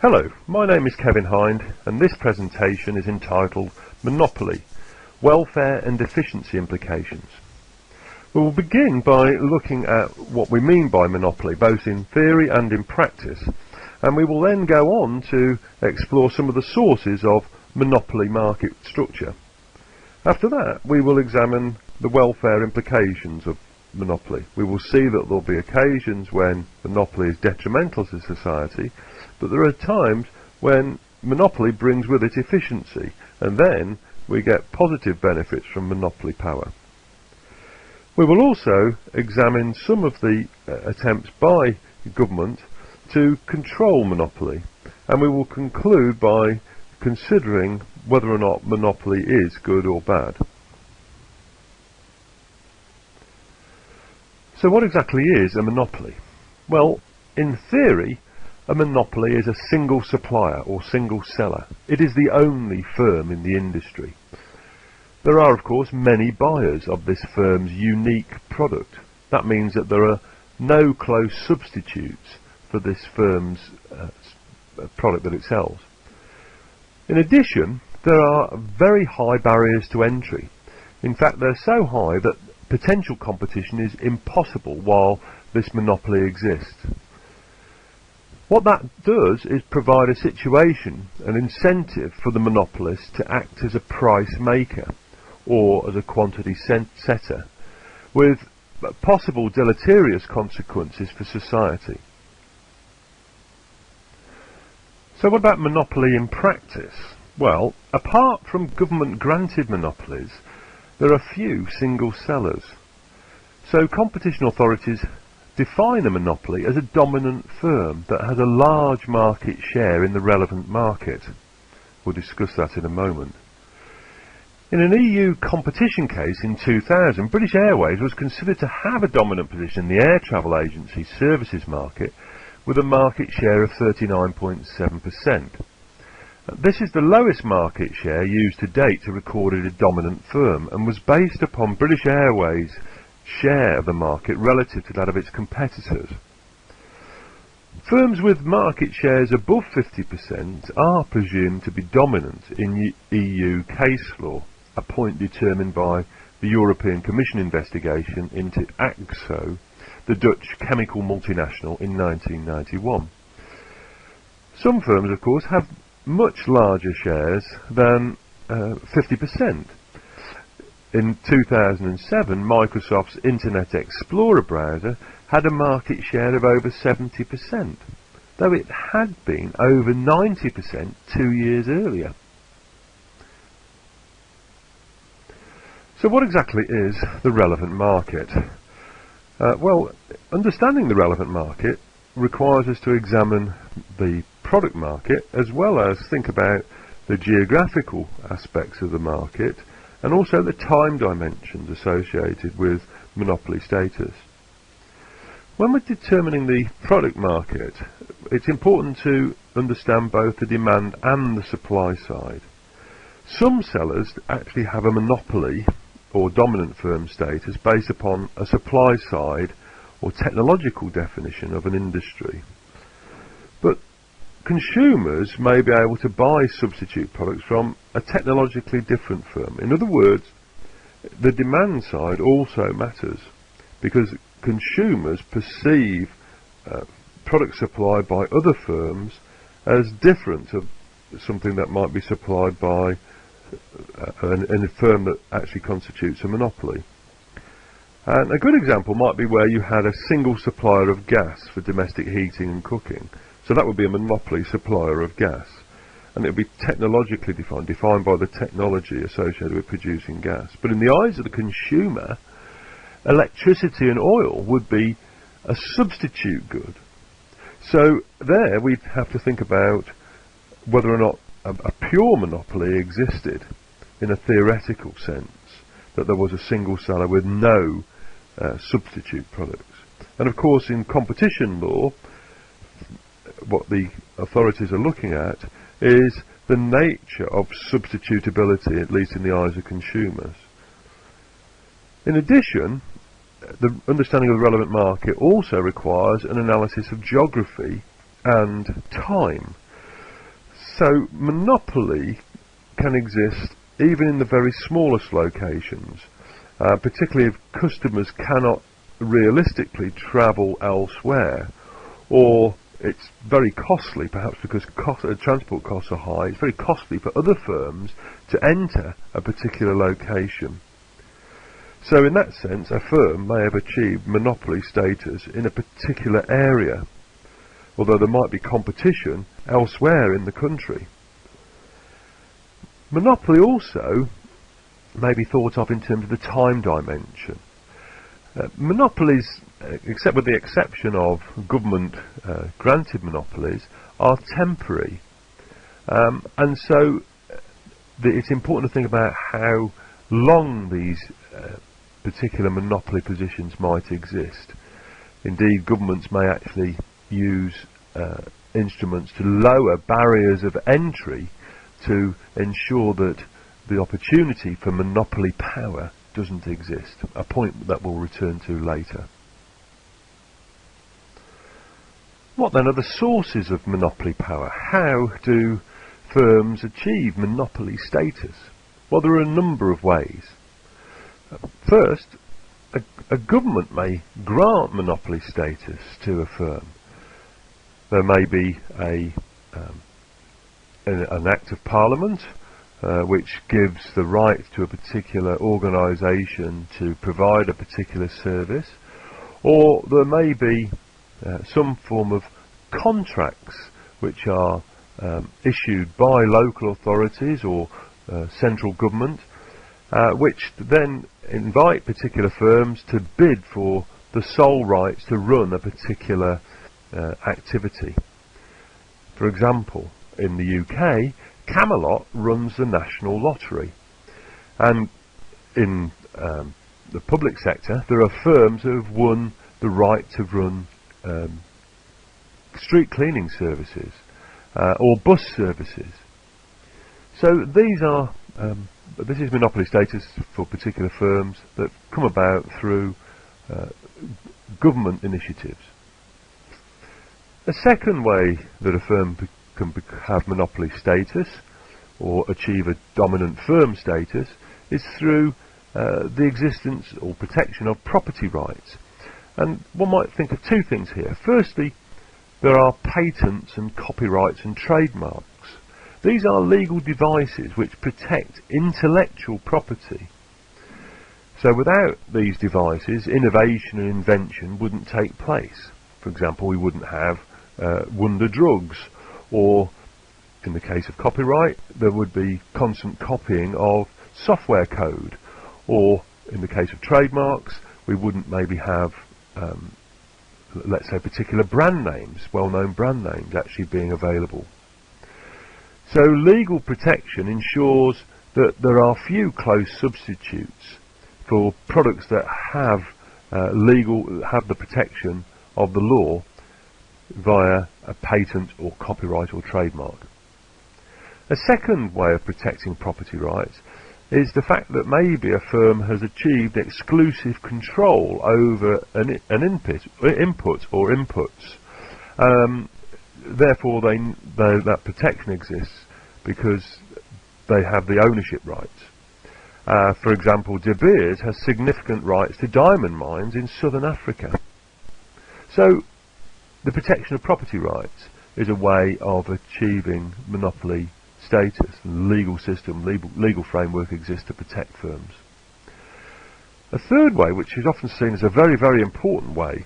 Hello, my name is Kevin Hind and this presentation is entitled Monopoly, Welfare and Efficiency Implications. We will begin by looking at what we mean by monopoly, both in theory and in practice, and we will then go on to explore some of the sources of monopoly market structure. After that, we will examine the welfare implications of monopoly. We will see that there will be occasions when monopoly is detrimental to society, but there are times when monopoly brings with it efficiency, and then we get positive benefits from monopoly power. We will also examine some of the attempts by government to control monopoly, and we will conclude by considering whether or not monopoly is good or bad. So what exactly is a monopoly? Well, in theory, a monopoly is a single supplier or single seller. It is the only firm in the industry. There are, of course, many buyers of this firm's unique product. That means that there are no close substitutes for this firm's product that it sells. In addition, there are very high barriers to entry. In fact, they're so high that potential competition is impossible while this monopoly exists. What that does is provide a situation, an incentive for the monopolist to act as a price maker or as a quantity setter, with possible deleterious consequences for society. So what about monopoly in practice? Well, apart from government-granted monopolies, there are few single sellers. So competition authorities define a monopoly as a dominant firm that has a large market share in the relevant market. We'll discuss that in a moment. In an EU competition case in 2000, British Airways was considered to have a dominant position in the air travel agency services market with a market share of 39.7%. This is the lowest market share used to date to record a dominant firm, and was based upon British Airways' share of the market relative to that of its competitors. Firms with market shares above 50% are presumed to be dominant in EU case law, a point determined by the European Commission investigation into AXO, the Dutch chemical multinational, in 1991. Some firms, of course, have much larger shares than 50%. In 2007, Microsoft's Internet Explorer browser had a market share of over 70%, though it had been over 90% 2 years earlier. So what exactly is the relevant market? Well, understanding the relevant market requires us to examine the product market as well as think about the geographical aspects of the market and also the time dimensions associated with monopoly status. When we're determining the product market, it's important to understand both the demand and the supply side. Some sellers actually have a monopoly or dominant firm status based upon a supply side or technological definition of an industry. But consumers may be able to buy substitute products from a technologically different firm. In other words, the demand side also matters because consumers perceive products supplied by other firms as different to something that might be supplied by a firm that actually constitutes a monopoly. And a good example might be where you had a single supplier of gas for domestic heating and cooking. So that would be a monopoly supplier of gas. And it would be technologically defined by the technology associated with producing gas. But in the eyes of the consumer, electricity and oil would be a substitute good. So there we'd have to think about whether or not a pure monopoly existed in a theoretical sense, that there was a single seller with no substitute products. And of course in competition law, what the authorities are looking at is the nature of substitutability, at least in the eyes of consumers. In addition, the understanding of the relevant market also requires an analysis of geography and time. So monopoly can exist even in the very smallest locations, particularly if customers cannot realistically travel elsewhere, or it's very costly, perhaps because transport costs are high. It's very costly for other firms to enter a particular location. So in that sense, a firm may have achieved monopoly status in a particular area, although there might be competition elsewhere in the country. Monopoly also may be thought of in terms of the time dimension. Monopolies, except with the exception of government granted monopolies, are temporary, and so it's important to think about how long these particular monopoly positions might exist. Indeed, governments may actually use instruments to lower barriers of entry to ensure that the opportunity for monopoly power doesn't exist, a point that we'll return to later. What then are the sources of monopoly power? How do firms achieve monopoly status? Well, there are a number of ways. First, a government may grant monopoly status to a firm. There may be an Act of Parliament which gives the right to a particular organisation to provide a particular service, or there may be some form of contracts which are issued by local authorities or central government, which then invite particular firms to bid for the sole rights to run a particular activity. For example, in the UK, Camelot runs the National Lottery, and in the public sector there are firms who have won the right to run street cleaning services or bus services. So these are this is monopoly status for particular firms that come about through government initiatives. A second way that a firm can have monopoly status or achieve a dominant firm status is through the existence or protection of property rights. And one might think of two things here. Firstly, there are patents and copyrights and trademarks. These are legal devices which protect intellectual property. So without these devices, innovation and invention wouldn't take place. For example, we wouldn't have wonder drugs, or in the case of copyright, there would be constant copying of software code, or in the case of trademarks, we wouldn't maybe have let's say particular brand names, well-known brand names actually being available. So legal protection ensures that there are few close substitutes for products that have the protection of the law via a patent or copyright or trademark. A second way of protecting property rights is the fact that maybe a firm has achieved exclusive control over an input or inputs. Therefore, that protection exists because they have the ownership rights. For example, De Beers has significant rights to diamond mines in southern Africa. So, the protection of property rights is a way of achieving monopoly status. The legal system, legal framework exists to protect firms. A third way, which is often seen as a very, very important way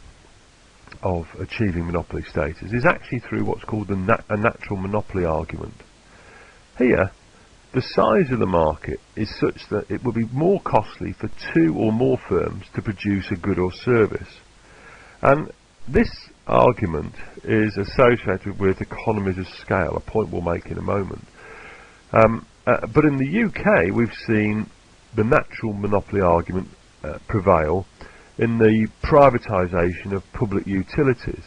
of achieving monopoly status, is actually through what's called a natural monopoly argument. Here, the size of the market is such that it would be more costly for two or more firms to produce a good or service. And this argument is associated with economies of scale, a point we'll make in a moment. But in the UK, we've seen the natural monopoly argument prevail in the privatisation of public utilities,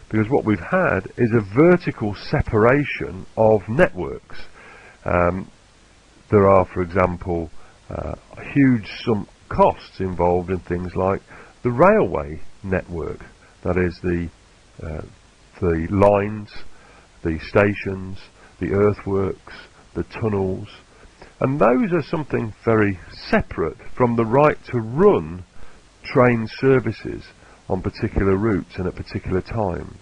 because what we've had is a vertical separation of networks. There are, for example, huge costs involved in things like the railway network, that is the lines, the stations, the earthworks, the tunnels, and those are something very separate from the right to run train services on particular routes and at particular times.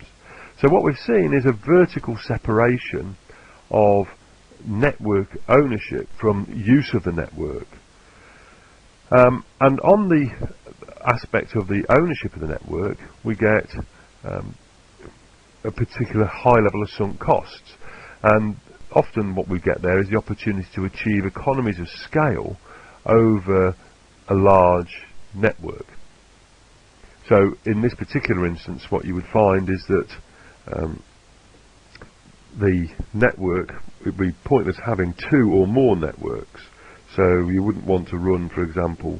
So what we've seen is a vertical separation of network ownership from use of the network. And on the aspect of the ownership of the network, we get a particular high level of sunk costs. And often what we get there is the opportunity to achieve economies of scale over a large network. So in this particular instance, what you would find is that the network, it would be pointless having two or more networks. So you wouldn't want to run, for example,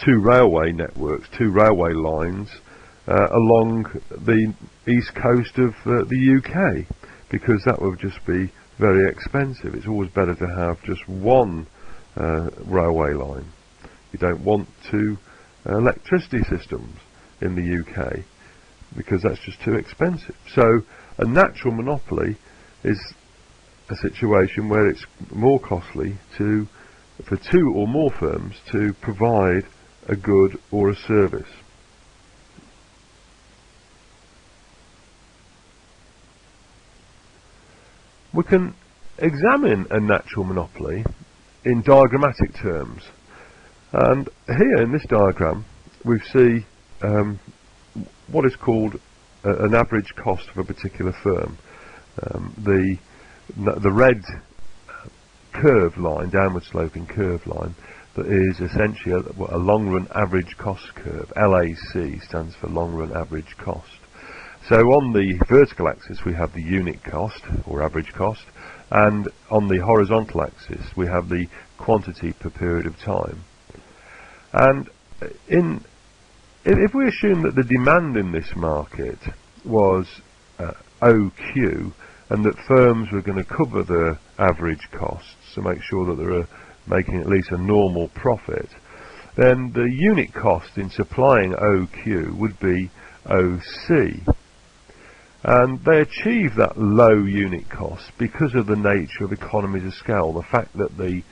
two railway networks, two railway lines along the east coast of the UK, because that would just be very expensive. It's always better to have just one railway line. You don't want two electricity systems in the UK because that's just too expensive. So a natural monopoly is a situation where it's more costly for two or more firms to provide a good or a service. We can examine a natural monopoly in diagrammatic terms, and here in this diagram we see what is called an average cost of a particular firm. The red curve line, downward sloping curve line, that is essentially a long run average cost curve. LAC stands for long run average cost. So on the vertical axis we have the unit cost or average cost, and on the horizontal axis we have the quantity per period of time. And if we assume that the demand in this market was OQ, and that firms were going to cover the average costs to make sure that they were making at least a normal profit, then the unit cost in supplying OQ would be OC. And they achieve that low unit cost because of the nature of economies of scale, the fact that the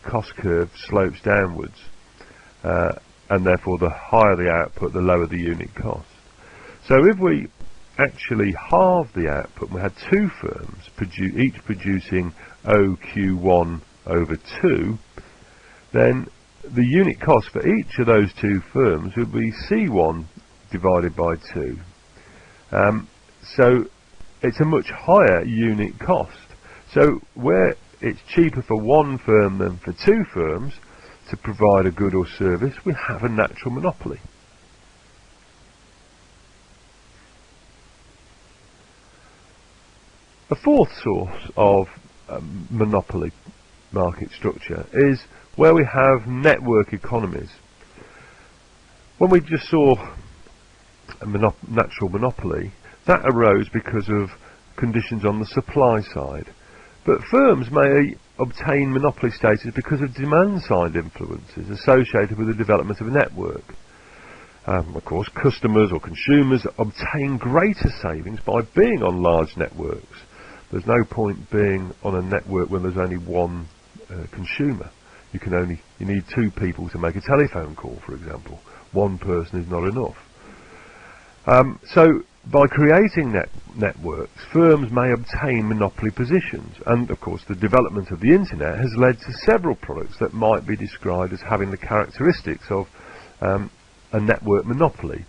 cost curve slopes downwards, and therefore the higher the output, the lower the unit cost. So if we actually halve the output, and we had two firms each producing OQ1 over 2, then the unit cost for each of those two firms would be C1 divided by 2. So it's a much higher unit cost. So where it's cheaper for one firm than for two firms to provide a good or service, we have a natural monopoly. A fourth source of monopoly market structure is where we have network economies. When we just saw a natural monopoly, that arose because of conditions on the supply side. But firms may obtain monopoly status because of demand side influences associated with the development of a network. Of course, customers or consumers obtain greater savings by being on large networks. There's no point being on a network when there's only one consumer. You need two people to make a telephone call, for example. One person is not enough. So by creating networks, firms may obtain monopoly positions, and of course the development of the internet has led to several products that might be described as having the characteristics of a network monopoly.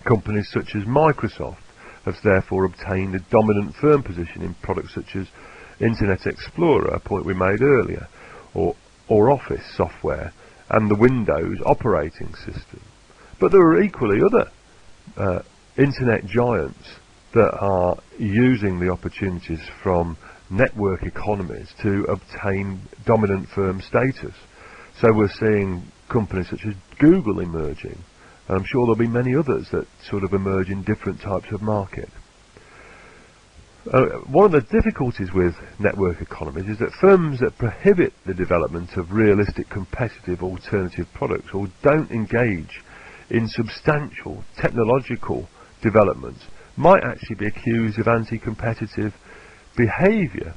Companies such as Microsoft have therefore obtained a dominant firm position in products such as Internet Explorer, a point we made earlier, or Office software and the Windows operating system. But there are equally other internet giants that are using the opportunities from network economies to obtain dominant firm status. So we're seeing companies such as Google emerging, and I'm sure there'll be many others that sort of emerge in different types of market. One of the difficulties with network economies is that firms that prohibit the development of realistic competitive alternative products or don't engage in substantial technological developments might actually be accused of anti-competitive behaviour.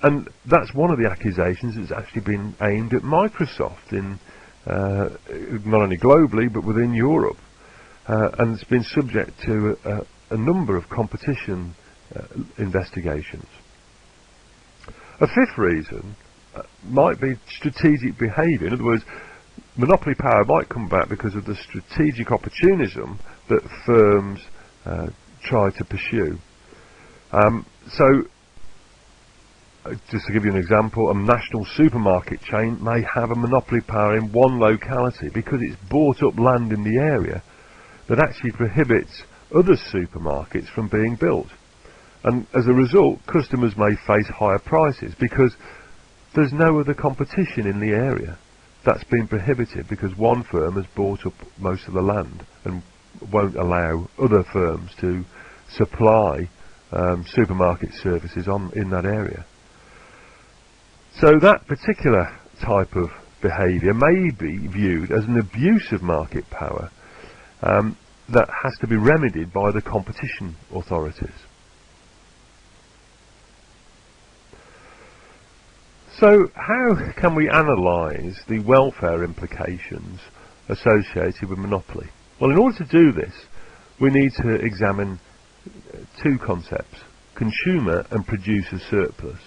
And that's one of the accusations that's actually been aimed at Microsoft in not only globally but within Europe, and it's been subject to a number of competition investigations. A fifth reason might be strategic behaviour. In other words, monopoly power might come back because of the strategic opportunism that firms try to pursue. So, just to give you an example, a national supermarket chain may have a monopoly power in one locality because it's bought up land in the area that actually prohibits other supermarkets from being built. And as a result, customers may face higher prices because there's no other competition in the area. That's been prohibited because one firm has bought up most of the land and won't allow other firms to supply supermarket services in that area. So that particular type of behaviour may be viewed as an abuse of market power that has to be remedied by the competition authorities. So how can we analyse the welfare implications associated with monopoly? Well, in order to do this, we need to examine two concepts: consumer and producer surplus.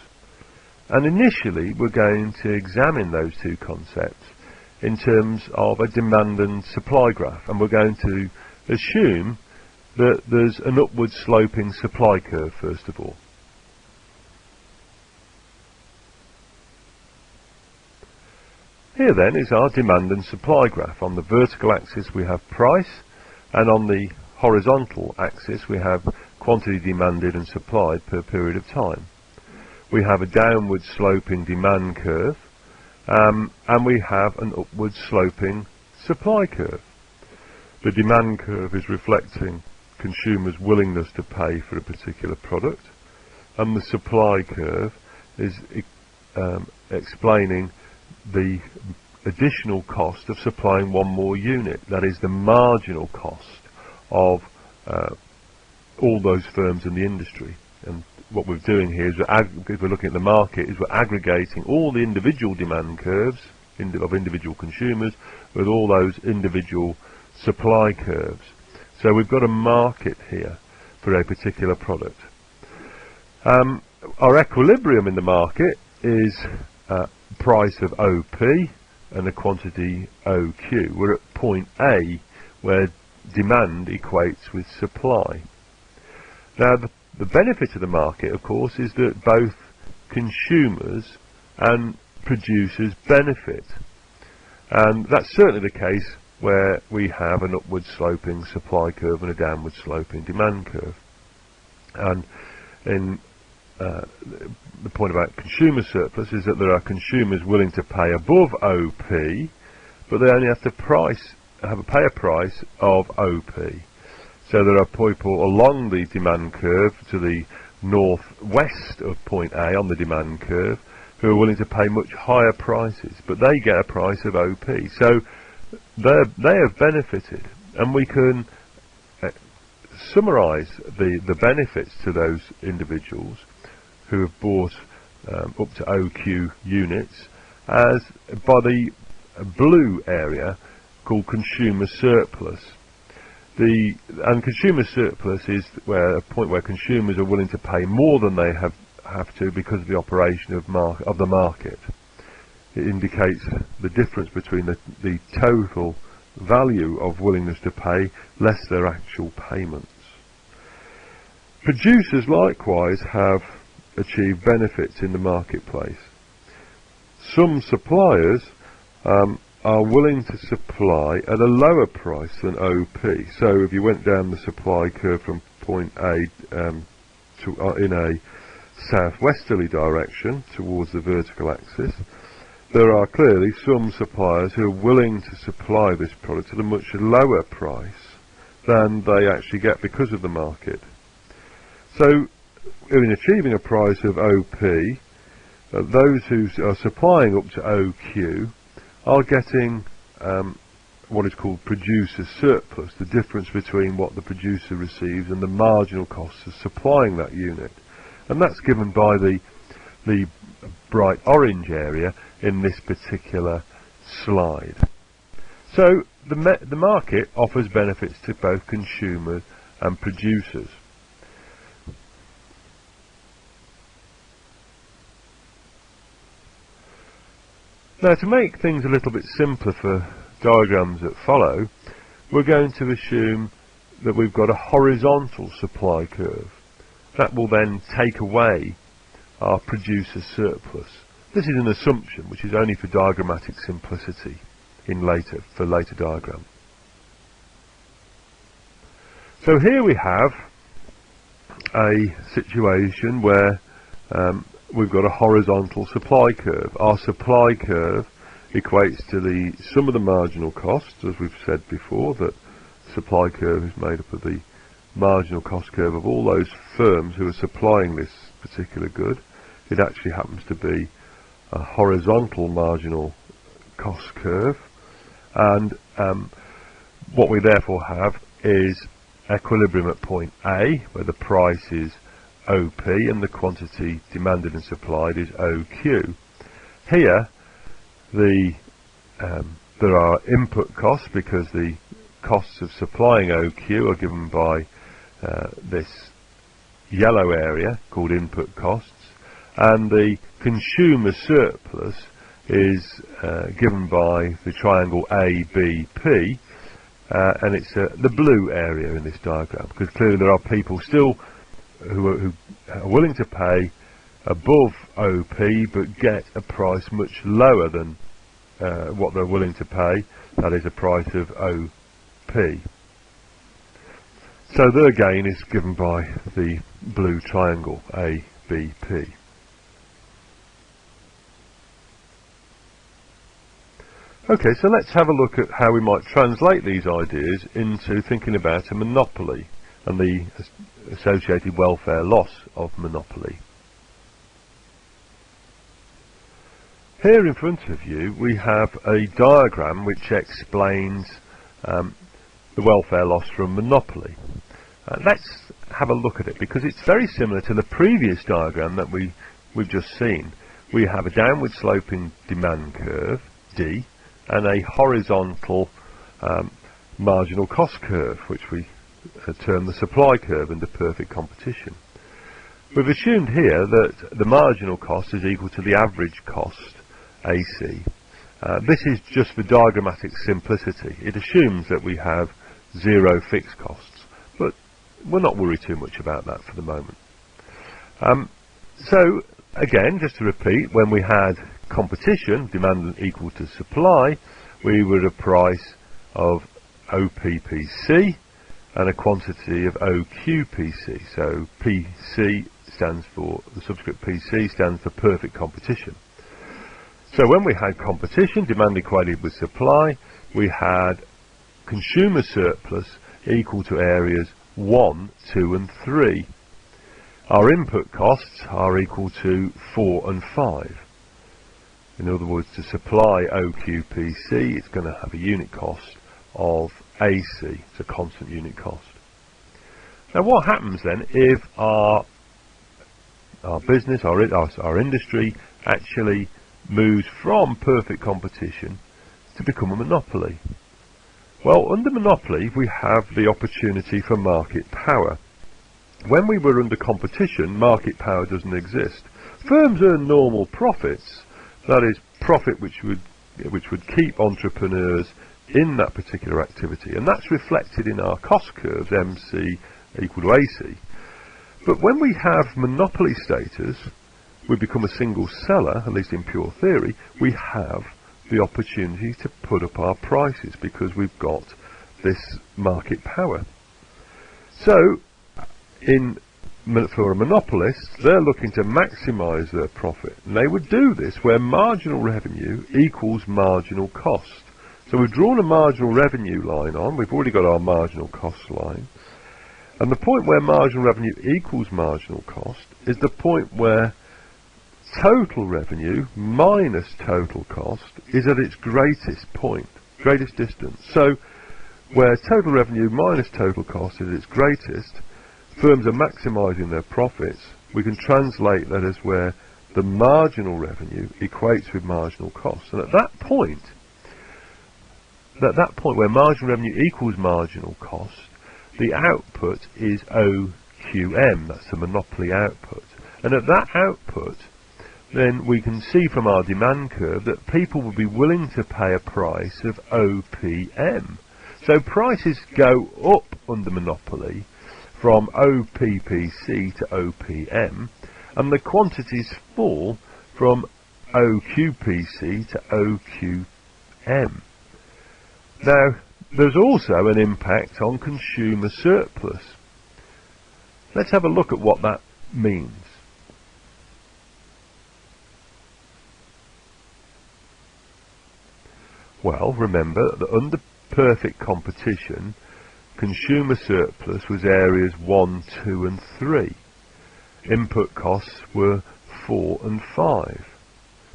And initially we're going to examine those two concepts in terms of a demand and supply graph, and we're going to assume that there's an upward sloping supply curve first of all. Here then is our demand and supply graph. On the vertical axis we have price, and on the horizontal axis we have quantity demanded and supplied per period of time. We have a downward sloping demand curve, and we have an upward sloping supply curve. The demand curve is reflecting consumers' willingness to pay for a particular product, and the supply curve is explaining the additional cost of supplying one more unit. That is the marginal cost of all those firms in the industry. And what we're doing here is, if we're looking at the market, is we're aggregating all the individual demand curves of individual consumers with all those individual supply curves. So we've got a market here for a particular product. Our equilibrium in the market is price of OP and the quantity OQ. We're at point A where demand equates with supply. Now the benefit of the market, of course, is that both consumers and producers benefit, and that's certainly the case where we have an upward sloping supply curve and a downward sloping demand curve. And in the point about consumer surplus is that there are consumers willing to pay above OP, but they only have to pay a price of OP. So there are people along the demand curve to the northwest of point A on the demand curve who are willing to pay much higher prices, but they get a price of OP. So they have benefited, and we can summarise the benefits to those individuals who have bought up to OQ units as by the blue area called consumer surplus. And consumer surplus is a point where consumers are willing to pay more than they have to because of the operation of the market. It indicates the difference between the total value of willingness to pay less their actual payments. Producers likewise have achieved benefits in the marketplace. Some suppliers are willing to supply at a lower price than OP. So if you went down the supply curve from point A in a southwesterly direction towards the vertical axis, there are clearly some suppliers who are willing to supply this product at a much lower price than they actually get because of the market. So in achieving a price of OP, those who are supplying up to OQ are getting what is called producer surplus, the difference between what the producer receives and the marginal costs of supplying that unit. And that's given by the bright orange area in this particular slide. So the market offers benefits to both consumers and producers. Now, to make things a little bit simpler for diagrams that follow, we're going to assume that we've got a horizontal supply curve. That will then take away our producer surplus. This is an assumption which is only for diagrammatic simplicity for later diagrams. So here we have a situation where we've got a horizontal supply curve. Our supply curve equates to the sum of the marginal costs, as we've said before, that supply curve is made up of the marginal cost curve of all those firms who are supplying this particular good. It actually happens to be a horizontal marginal cost curve, and what we therefore have is equilibrium at point A, where the price is OP and the quantity demanded and supplied is OQ. Here there are input costs because the costs of supplying OQ are given by this yellow area called input costs, and the consumer surplus is given by the triangle ABP, and it's the blue area in this diagram, because clearly there are people still who are willing to pay above OP but get a price much lower than what they're willing to pay, that is a price of OP. So their gain is given by the blue triangle ABP. Okay, so let's have a look at how we might translate these ideas into thinking about a monopoly and the associated welfare loss of monopoly. Here in front of you we have a diagram which explains the welfare loss from monopoly. Let's have a look at it, because it's very similar to the previous diagram that we've just seen. We have a downward sloping demand curve, D, and a horizontal marginal cost curve, which we term the supply curve under perfect competition. We've assumed here that the marginal cost is equal to the average cost, AC. This is just for diagrammatic simplicity. It assumes that we have zero fixed costs, but we'll not worry too much about that for the moment. So again, just to repeat, when we had competition, demand equal to supply, we were at a price of OPPC and a quantity of OQPC. So PC stands for, the subscript PC stands for perfect competition. So when we had competition, demand equated with supply, we had consumer surplus equal to areas 1, 2 and 3. Our input costs are equal to 4 and 5. In other words, to supply OQPC, it's going to have a unit cost of AC. It's a constant unit cost. Now what happens then if our business, our industry actually moves from perfect competition to become a monopoly? Well, under monopoly we have the opportunity for market power. When we were under competition, market power doesn't exist. Firms earn normal profits, that is, profit which would keep entrepreneurs in that particular activity, and that's reflected in our cost curves, MC equal to AC. But when we have monopoly status, we become a single seller, at least in pure theory, we have the opportunity to put up our prices because we've got this market power. So, for a monopolist, they're looking to maximise their profit, and they would do this where marginal revenue equals marginal cost. So we've drawn a marginal revenue line on, we've already got our marginal cost line, and the point where marginal revenue equals marginal cost is the point where total revenue minus total cost is at its greatest point. greatest distance. So where total revenue minus total cost is its greatest, firms are maximising their profits. We can translate that as where the marginal revenue equates with marginal cost. And at that point where marginal revenue equals marginal cost, the output is OQM, that's the monopoly output. And at that output, then we can see from our demand curve that people will be willing to pay a price of OPM. So prices go up under monopoly from OPPC to OPM, and the quantities fall from OQPC to OQM. Now, there's also an impact on consumer surplus. Let's have a look at what that means. Well, remember that under perfect competition, consumer surplus was areas 1, 2 and 3. Input costs were 4 and 5.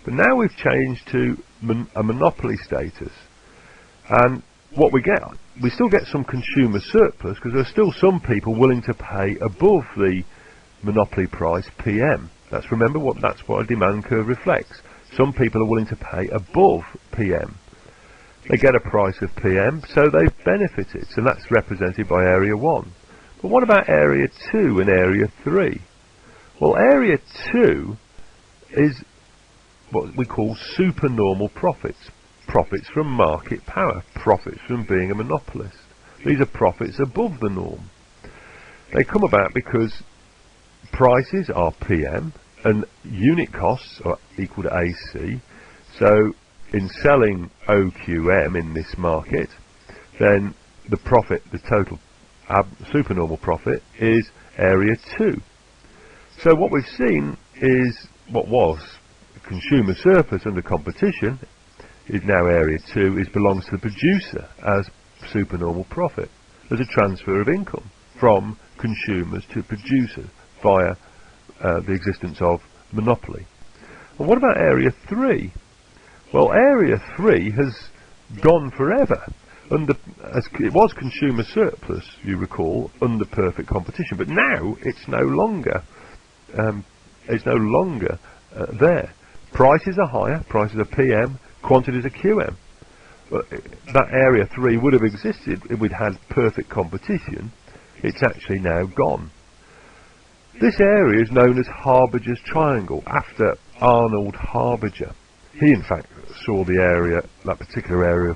But now we've changed to a monopoly status. And what we still get some consumer surplus because there are still some people willing to pay above the monopoly price PM. That's what a demand curve reflects. Some people are willing to pay above PM. They get a price of PM, so they've benefited, so that's represented by area 1. But what about area 2 and area 3? Well, area 2 is what we call supernormal profits. Profits from market power, profits from being a monopolist. These are profits above the norm. They come about because prices are PM and unit costs are equal to AC. So in selling OQM in this market, then the profit, the total supernormal profit, is area 2. So what we've seen is what was consumer surplus under competition is now area 2, belongs to the producer as supernormal profit. There's a transfer of income from consumers to producers via the existence of monopoly. And what about area 3? Well, area 3 has gone forever. As it was consumer surplus, you recall, under perfect competition, but now it's no longer there. Prices are higher, prices are PM, quantities are QM. But that area 3 would have existed if we'd had perfect competition. It's actually now gone. This area is known as Harberger's Triangle, after Arnold Harberger. He, in fact, saw that particular area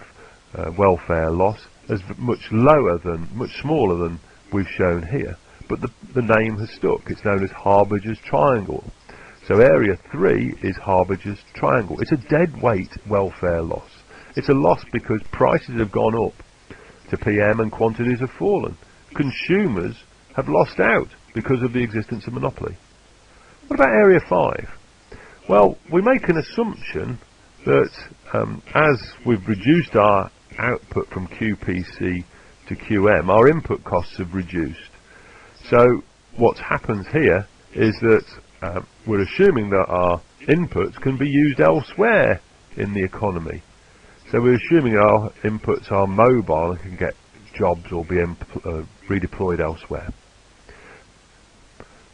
of welfare loss as much smaller than we've shown here. But the name has stuck. It's known as Harberger's Triangle. So area 3 is Harberger's Triangle. It's a dead weight welfare loss. It's a loss because prices have gone up to PM and quantities have fallen. Consumers have lost out because of the existence of monopoly. What about area 5? Well, we make an assumption that as we've reduced our output from QPC to QM, our input costs have reduced. So what happens here is that we're assuming that our inputs can be used elsewhere in the economy. So we're assuming our inputs are mobile and can get jobs or be redeployed elsewhere.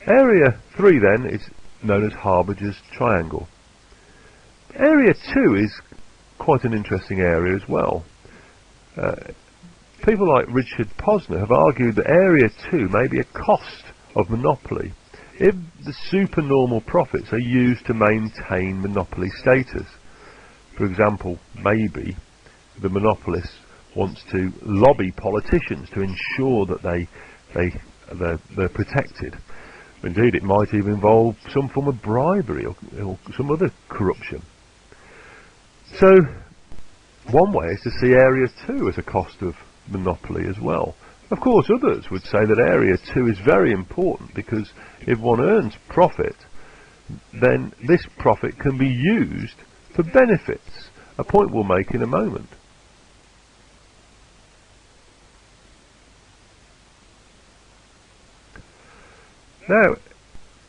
Area 3 then is known as Harberger's Triangle. Area 2 is quite an interesting area as well. People like Richard Posner have argued that Area 2 may be a cost of monopoly if the supernormal profits are used to maintain monopoly status. For example, maybe the monopolist wants to lobby politicians to ensure that they're protected. Indeed, it might even involve some form of bribery or some other corruption. So, one way is to see Area 2 as a cost of monopoly as well. Of course, others would say that Area 2 is very important because if one earns profit, then this profit can be used for benefits, a point we'll make in a moment. Now,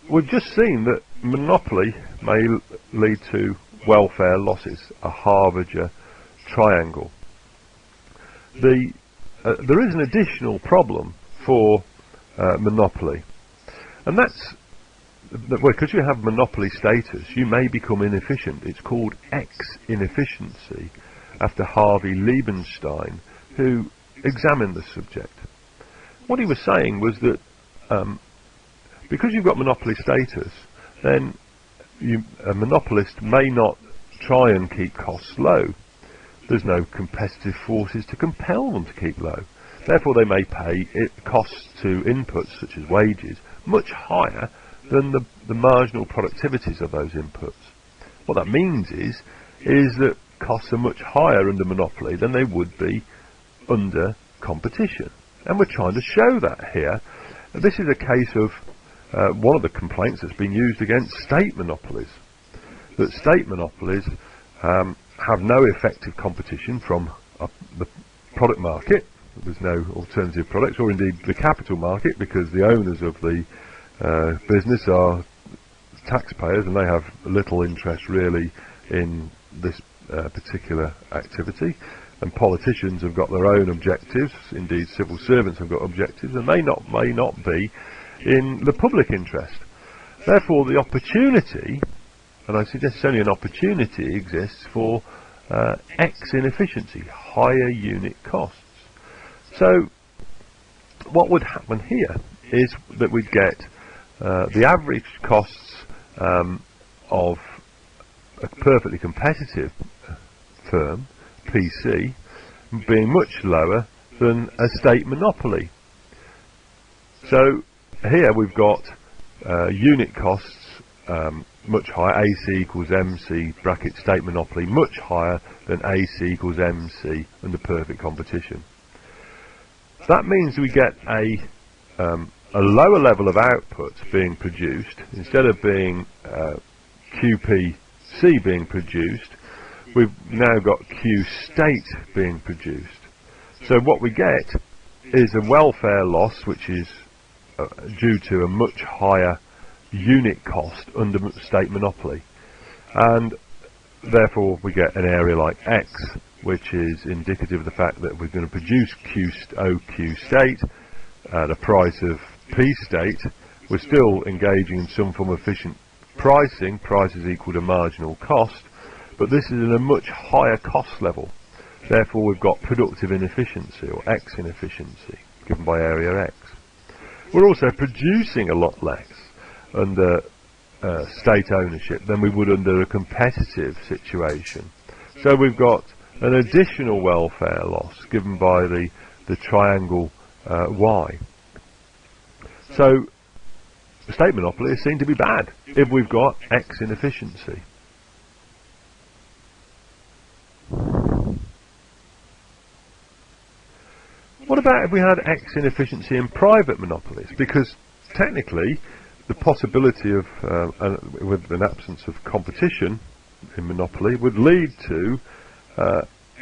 we've just seen that monopoly may lead to welfare losses, a Harberger Triangle. there is an additional problem for monopoly, and that's because you have monopoly status, you may become inefficient. It's called X-inefficiency, after Harvey Liebenstein, who examined the subject. What he was saying was that because you've got monopoly status, then a monopolist may not try and keep costs low. There's no competitive forces to compel them to keep low. Therefore, they may pay costs to inputs, such as wages, much higher than the marginal productivities of those inputs. What that means is that costs are much higher under monopoly than they would be under competition. And we're trying to show that here. This is a case of one of the complaints that's been used against state monopolies. That state monopolies have no effective competition from the product market. There's no alternative products, or indeed the capital market, because the owners of the business are taxpayers and they have little interest really in this particular activity. And politicians have got their own objectives, indeed civil servants have got objectives, and may not be in the public interest. Therefore, the opportunity, and I suggest only an opportunity, exists for X-inefficiency, higher unit costs. So what would happen here is that we'd get the average costs of a perfectly competitive firm, PC, being much lower than a state monopoly. So here we've got unit costs much higher, AC equals MC bracket state monopoly, much higher than AC equals MC under perfect competition. That means we get a lower level of output being produced. Instead of being QPC being produced, we've now got Q state being produced. So what we get is a welfare loss, which is due to a much higher unit cost under state monopoly, and therefore we get an area like X, which is indicative of the fact that we're going to produce OQ state at a price of P state. We're still engaging in some form of efficient pricing. Price is equal to marginal cost, but this is in a much higher cost level. Therefore, we've got productive inefficiency, or X inefficiency, given by area X. We're also producing a lot less under state ownership than we would under a competitive situation. So we've got an additional welfare loss given by the triangle Y. So state monopoly is seen to be bad if we've got X inefficiency. What about if we had X inefficiency in private monopolies? Because technically the possibility of with an absence of competition in monopoly would lead to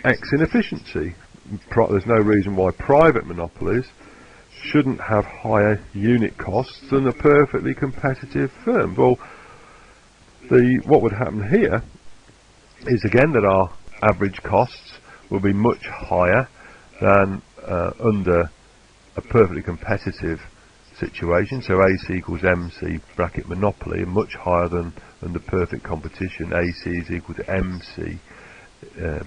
X inefficiency. There's no reason why private monopolies shouldn't have higher unit costs than a perfectly competitive firm. Well, what would happen here is again that our average costs will be much higher than under a perfectly competitive situation. So AC equals MC bracket monopoly, and much higher than under perfect competition. AC is equal to MC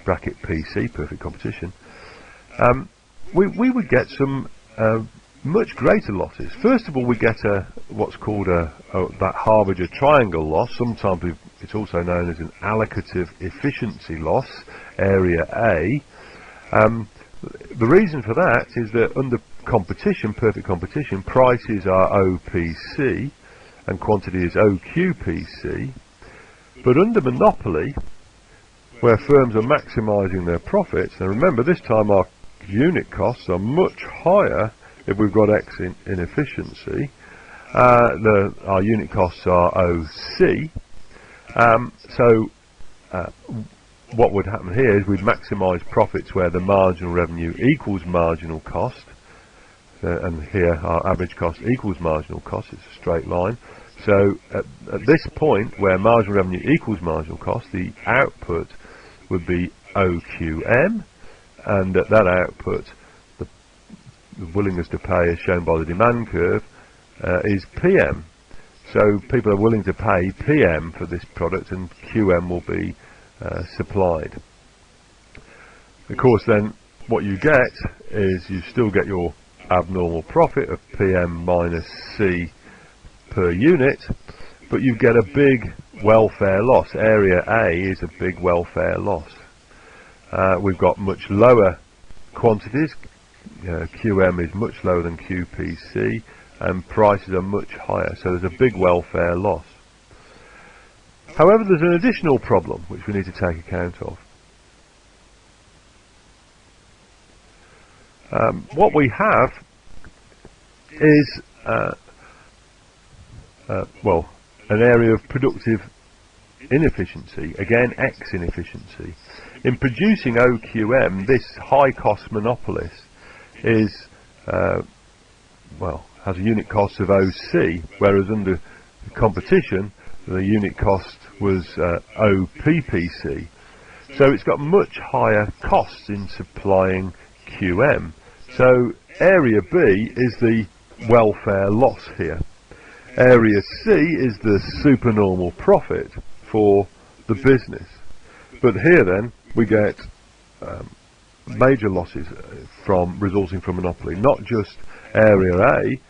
bracket PC, perfect competition. We would get some much greater losses. First of all, we get what's called that Harbinger triangle loss. Sometimes it's also known as an allocative efficiency loss, area A. The reason for that is that under competition, perfect competition, prices are OPC and quantity is OQPC. But under monopoly, where firms are maximising their profits, and remember this time our unit costs are much higher if we've got X inefficiency, our unit costs are OC. What would happen here is we'd maximise profits where the marginal revenue equals marginal cost, and here our average cost equals marginal cost. It's a straight line. So at this point where marginal revenue equals marginal cost, the output would be OQM, and at that output the willingness to pay as shown by the demand curve is PM. So people are willing to pay PM for this product and QM will be supplied. Of course then what you get is you still get your abnormal profit of PM minus C per unit, but you get a big welfare loss. Area A is a big welfare loss. We've got much lower quantities. QM is much lower than QPC and prices are much higher, so there's a big welfare loss. However, there's an additional problem which we need to take account of. What we have is an area of productive inefficiency, again X-inefficiency. In producing OQM, this high-cost monopolist is has a unit cost of OC, whereas under competition the unit cost was OPPC. So it's got much higher costs in supplying QM. So area B is the welfare loss here. Area C is the supernormal profit for the business. But here then we get major losses resulting from monopoly, not just area A,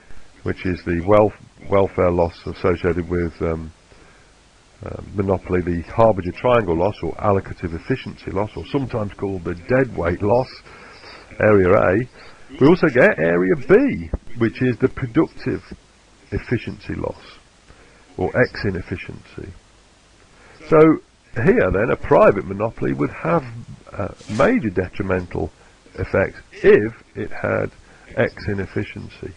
which is the welfare loss associated with monopoly, the Harbinger triangle loss or allocative efficiency loss, or sometimes called the deadweight loss, area A. We also get area B, which is the productive efficiency loss or X-inefficiency. So here then a private monopoly would have major detrimental effects if it had X-inefficiency.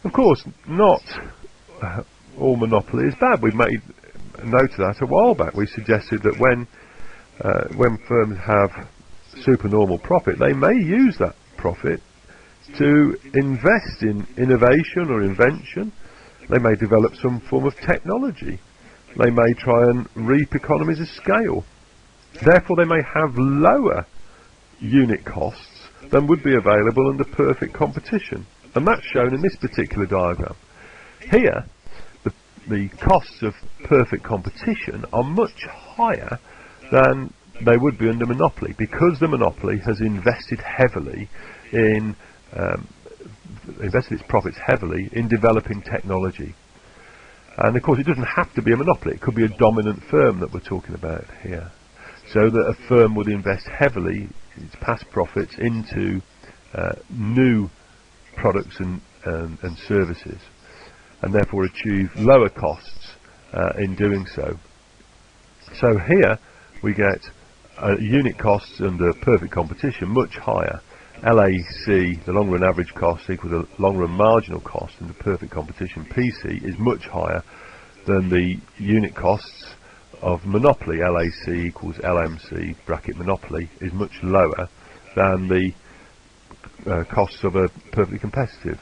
Of course, not all monopoly is bad. We made a note of that a while back. We suggested that when firms have supernormal profit, they may use that profit to invest in innovation or invention. They may develop some form of technology. They may try and reap economies of scale. Therefore, they may have lower unit costs than would be available under perfect competition. And that's shown in this particular diagram. Here, the costs of perfect competition are much higher than they would be under monopoly, because the monopoly has invested heavily in invested its profits heavily in developing technology. And of course it doesn't have to be a monopoly, it could be a dominant firm that we're talking about here. So that a firm would invest heavily its past profits into new products and services, and therefore achieve lower costs in doing so. So here we get unit costs under perfect competition much higher. LAC, the long run average cost, equal to long run marginal cost under perfect competition. PC is much higher than the unit costs of monopoly. LAC equals LMC bracket monopoly is much lower than the costs of a perfectly competitive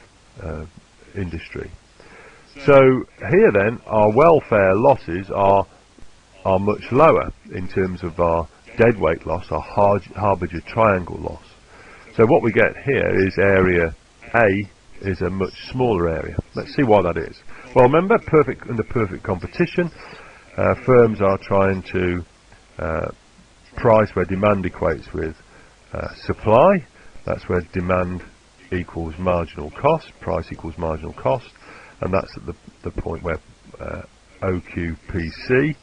industry. So here then our welfare losses are much lower in terms of our deadweight loss, our Harbinger triangle loss. So what we get here is area A is a much smaller area. Let's see why that is. Well, remember, under perfect competition, firms are trying to price where demand equates with supply. That's where demand equals marginal cost, price equals marginal cost, and that's at the point where OQPC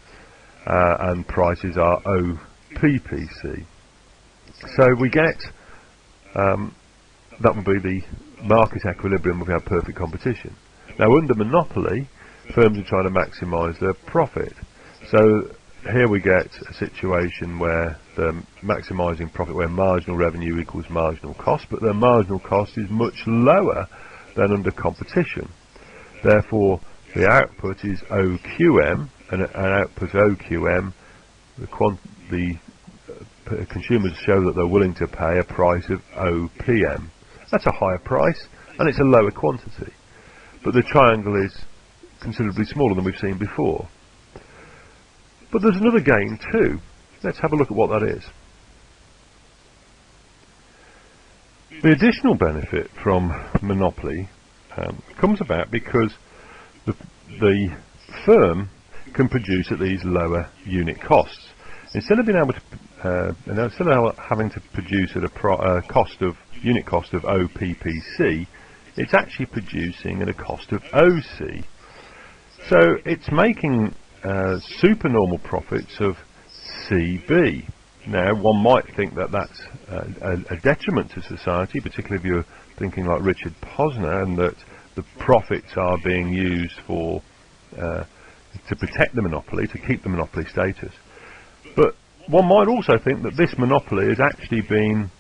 and prices are OPPC. So we get that would be the market equilibrium if we have perfect competition. Now under monopoly, firms are trying to maximise their profit. So here we get a situation where they're maximising profit where marginal revenue equals marginal cost, but their marginal cost is much lower than under competition. Therefore the output is OQM, and an output OQM, the consumers show that they're willing to pay a price of OPM. That's a higher price and it's a lower quantity, but the triangle is considerably smaller than we've seen before. But there's another gain too. Let's have a look at what that is. The additional benefit from monopoly comes about because the firm can produce at these lower unit costs. Instead of being able to, instead of having to produce at a unit cost of OPPC, it's actually producing at a cost of OC. So it's making supernormal profits of CB. Now, one might think that that's a detriment to society, particularly if you're thinking like Richard Posner, and that the profits are being used for to protect the monopoly, to keep the monopoly status. But one might also think that this monopoly has actually been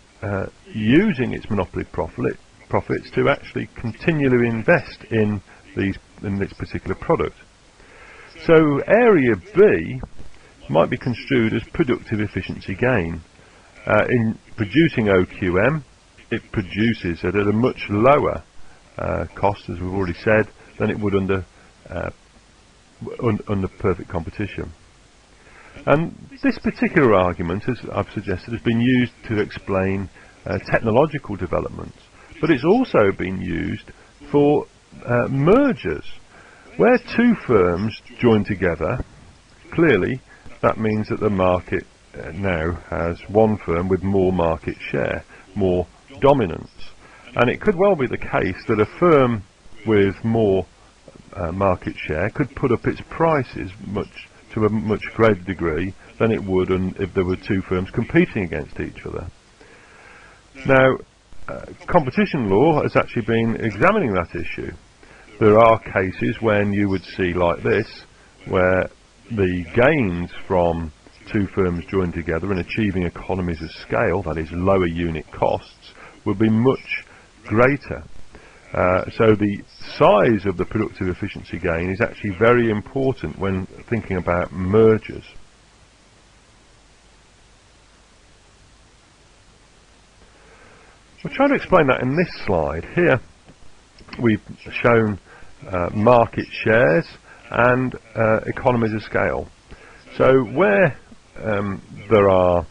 using its monopoly profits to actually continually invest in this particular product. So area B might be construed as productive efficiency gain. In producing OQM, it produces it at a much lower cost, as we've already said, than it would under perfect competition. And this particular argument, as I've suggested, has been used to explain technological developments, but it's also been used for mergers. Where two firms join together, clearly that means that the market now has one firm with more market share, more dominance. And it could well be the case that a firm with more market share could put up its prices to a much greater degree than it would if there were two firms competing against each other. Now, competition law has actually been examining that issue. There are cases when you would see like this, where the gains from two firms joined together and achieving economies of scale, that is lower unit costs, would be much greater. So the size of the productive efficiency gain is actually very important when thinking about mergers. I'll try to explain that in this slide. Here we've shown market shares and economies of scale. So where there are,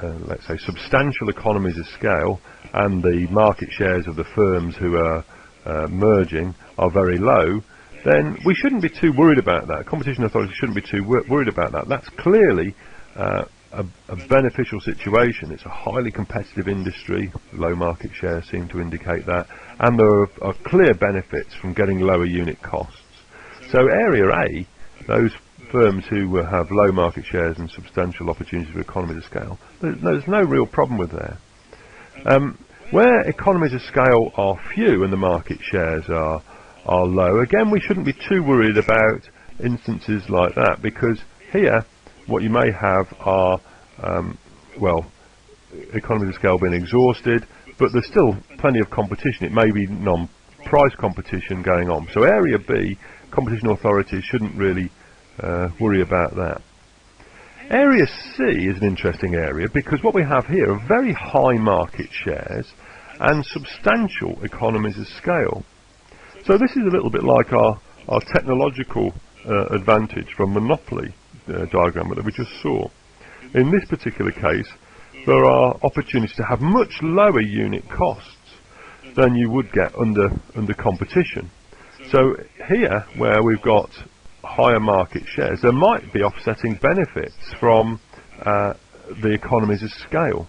let's say, substantial economies of scale and the market shares of the firms who are merging are very low, then we shouldn't be too worried about that. Competition authorities shouldn't be too worried about that. That's clearly a beneficial situation. It's a highly competitive industry. Low market shares seem to indicate that, and there are clear benefits from getting lower unit costs. So area A, those firms who have low market shares and substantial opportunities for economies of scale, there's no real problem with there. Where economies of scale are few and the market shares are low, again, we shouldn't be too worried about instances like that, because here what you may have are economies of scale being exhausted, but there's still plenty of competition. It may be non-price competition going on. So area B, competition authorities shouldn't really worry about that. Area C is an interesting area because what we have here are very high market shares and substantial economies of scale. So this is a little bit like our technological advantage from monopoly diagram that we just saw. In this particular case, there are opportunities to have much lower unit costs than you would get under competition. So here, where we've got higher market shares, there might be offsetting benefits from the economies of scale.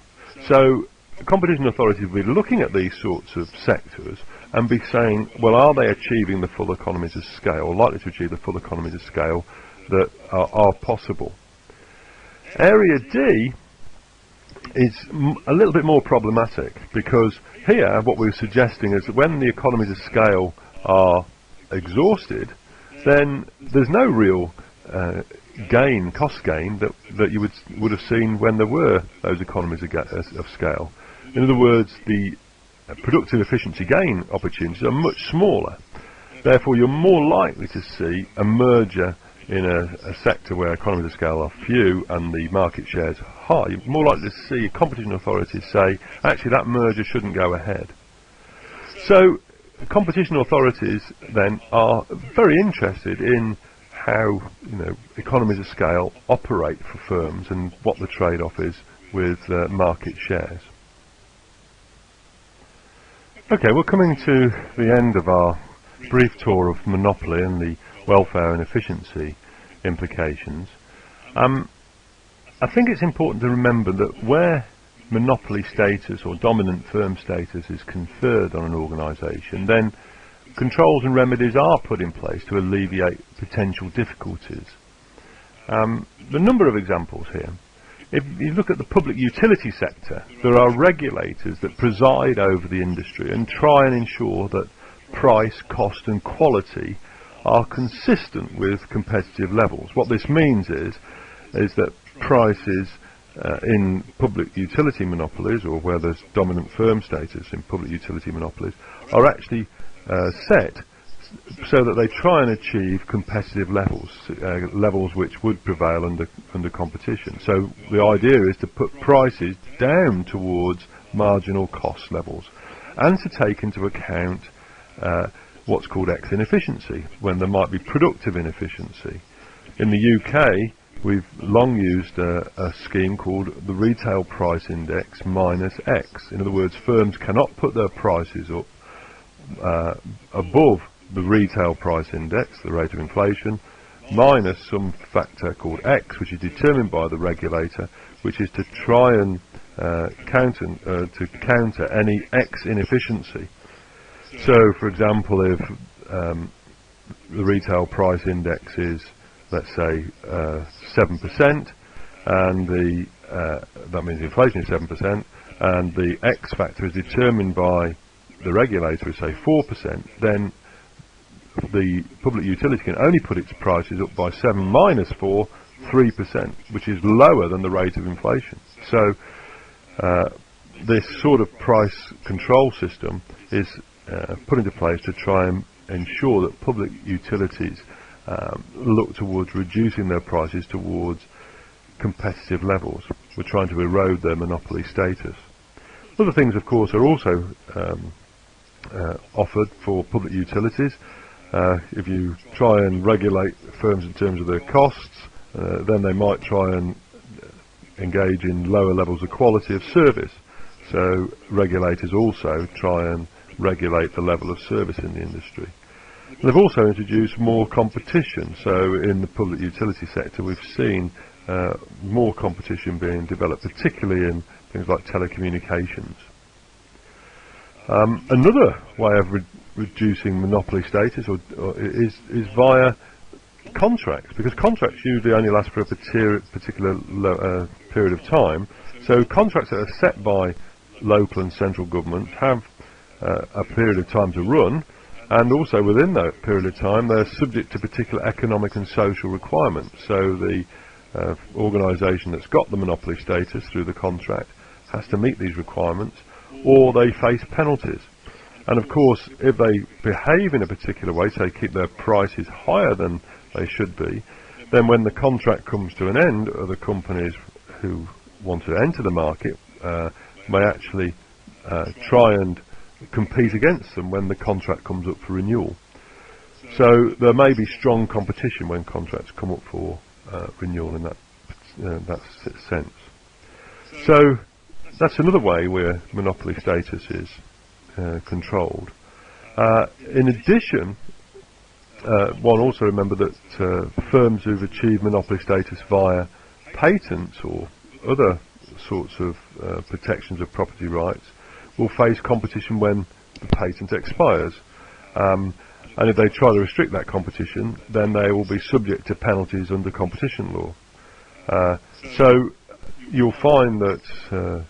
So competition authorities will be looking at these sorts of sectors and be saying, well, are they achieving the full economies of scale, or likely to achieve the full economies of scale that are possible? Area D is a little bit more problematic, because here what we're suggesting is that when the economies of scale are exhausted, then there's no real cost gain that you would have seen when there were those economies of scale. In other words, the productive efficiency gain opportunities are much smaller. Therefore, you're more likely to see a merger in a sector where economies of scale are few and the market shares are high. You're more likely to see competition authorities say, actually, that merger shouldn't go ahead. So competition authorities then are very interested in how economies of scale operate for firms and what the trade-off is with market shares. Okay, we're coming to the end of our brief tour of monopoly and the welfare and efficiency implications. I think it's important to remember that where monopoly status or dominant firm status is conferred on an organisation, then controls and remedies are put in place to alleviate potential difficulties. The number of examples here. If you look at the public utility sector, there are regulators that preside over the industry and try and ensure that price, cost and quality are consistent with competitive levels. What this means is that prices in public utility monopolies, or where there's dominant firm status in public utility monopolies, are actually set so that they try and achieve competitive levels which would prevail under competition. So the idea is to put prices down towards marginal cost levels and to take into account what's called X-inefficiency, when there might be productive inefficiency. In the UK, we've long used a scheme called the retail price index minus X. In other words, firms cannot put their prices up above the retail price index, the rate of inflation, minus some factor called X, which is determined by the regulator, which is to try and counter any X inefficiency. So, for example, if the retail price index is, let's say, 7%, and that means inflation is 7%, and the X factor is determined by the regulator is, say, 4%, then the public utility can only put its prices up by 7 minus 4, 3%, which is lower than the rate of inflation. So this sort of price control system is put into place to try and ensure that public utilities look towards reducing their prices towards competitive levels. We're trying to erode their monopoly status. Other things, of course, are also offered for public utilities. If you try and regulate firms in terms of their costs, then they might try and engage in lower levels of quality of service. So regulators also try and regulate the level of service in the industry. They've also introduced more competition. So in the public utility sector, we've seen more competition being developed, particularly in things like telecommunications. Another way of reducing monopoly status is via contracts, because contracts usually only last for a particular period of time. So contracts that are set by local and central governments have a period of time to run, and also within that period of time they're subject to particular economic and social requirements. So the organisation that's got the monopoly status through the contract has to meet these requirements, or they face penalties. And of course, if they behave in a particular way, say keep their prices higher than they should be, then when the contract comes to an end, other companies who want to enter the market may actually try and compete against them when the contract comes up for renewal. So there may be strong competition when contracts come up for renewal in that sense. So that's another way where monopoly status is controlled. In addition, one also remember that firms who've achieved monopoly status via patents or other sorts of protections of property rights will face competition when the patent expires. And if they try to restrict that competition, then they will be subject to penalties under competition law. So you'll find that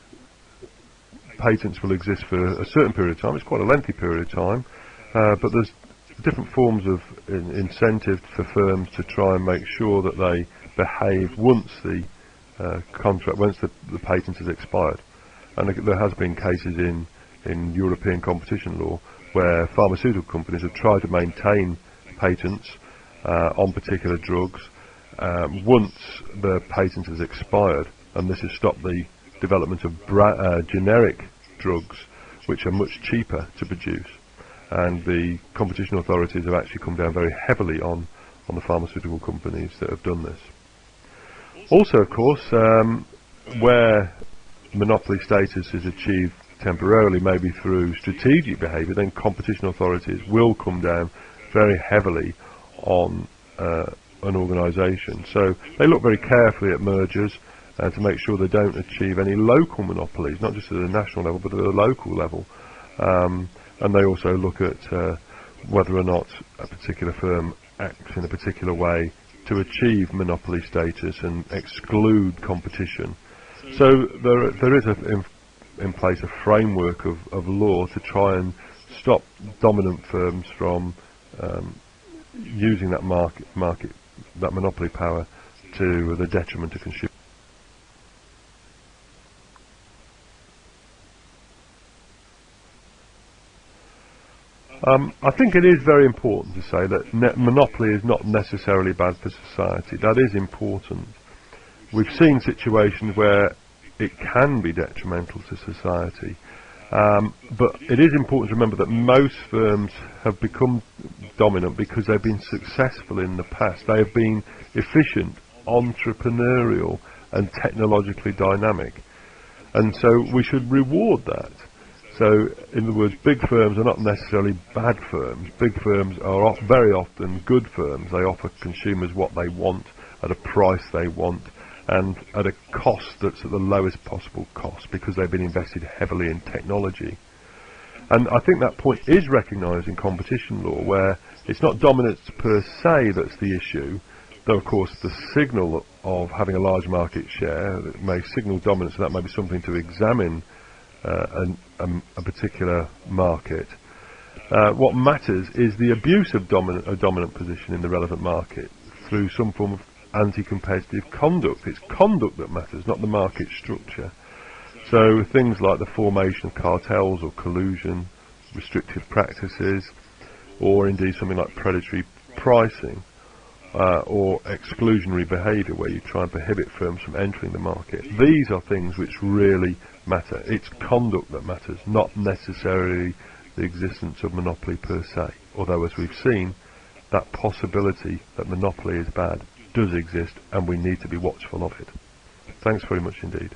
patents will exist for a certain period of time. It's quite a lengthy period of time, but there's different forms of incentive for firms to try and make sure that they behave once the the patent has expired. And there has been cases in European competition law where pharmaceutical companies have tried to maintain patents on particular drugs once the patent has expired, and this has stopped the development of generic drugs which are much cheaper to produce. And the competition authorities have actually come down very heavily on on the pharmaceutical companies that have done this. Also, of course, where monopoly status is achieved temporarily, maybe through strategic behaviour, then competition authorities will come down very heavily on an organisation. So they look very carefully at mergers to make sure they don't achieve any local monopolies, not just at a national level but at a local level. And they also look at whether or not a particular firm acts in a particular way to achieve monopoly status and exclude competition. So there is in place a framework of law to try and stop dominant firms from using that that monopoly power to the detriment of consumers. I think it is very important to say that monopoly is not necessarily bad for society. That is important. We've seen situations where it can be detrimental to society. But it is important to remember that most firms have become dominant because they've been successful in the past. They have been efficient, entrepreneurial and technologically dynamic. And so we should reward that. So, in other words, big firms are not necessarily bad firms. Big firms are very often good firms. They offer consumers what they want at a price they want and at a cost that's at the lowest possible cost because they've been invested heavily in technology. And I think that point is recognised in competition law, where it's not dominance per se that's the issue, though of course the signal of having a large market share may signal dominance, and that may be something to examine a particular market. What matters is the abuse of a dominant position in the relevant market through some form of anti-competitive conduct. It's conduct that matters, not the market structure. So things like the formation of cartels or collusion, restrictive practices, or indeed something like predatory pricing or exclusionary behaviour where you try and prohibit firms from entering the market. These are things which really matter. It's conduct that matters, not necessarily the existence of monopoly per se, although as we've seen, that possibility that monopoly is bad does exist and we need to be watchful of it. Thanks very much indeed.